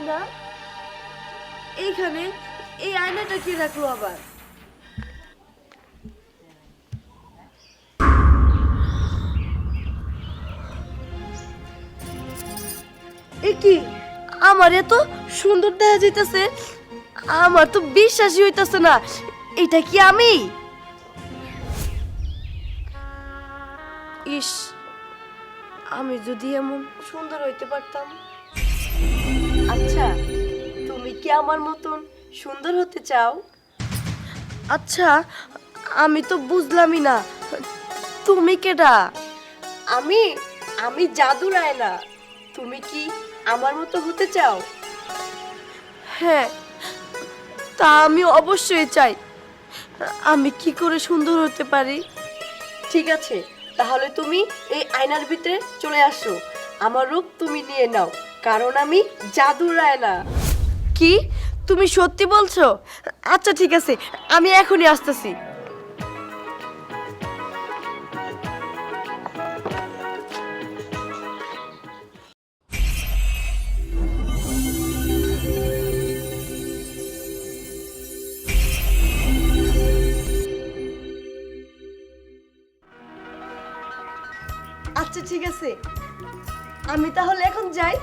আয়না এইখানে, এই আয়নাটা কি রাখলো আবার? এ কি, আমার এত সুন্দর দেখা যাইতেছে, আমার তো বিশ্বাসই হইতাছে না। এটা কি আমি? ইস, আমি যদি এমন সুন্দর হইতে পারতাম। আচ্ছা, তুমি কি আমার মতন সুন্দর হতে চাও? আচ্ছা, আমি তো বুঝলামই না, তুমি কেডা? আমি আমি জাদুর আয়না। তুমি কি আমার মতো হতে চাও? হ্যাঁ, তা আমি অবশ্যই চাই। আমি কি করে সুন্দর হতে পারি? ঠিক আছে, তাহলে তুমি এই আয়নার ভিতরে চলে আসো। আমার রূপ তুমি নিয়ে নাও, কারণ আমি জাদুর আয়না। কি, তুমি সত্যি বলছো? আচ্ছা ঠিক আছে, আমি এখনই আসতেছি। আচ্ছা ঠিক আছে, আমি তাহলে এখন যাই।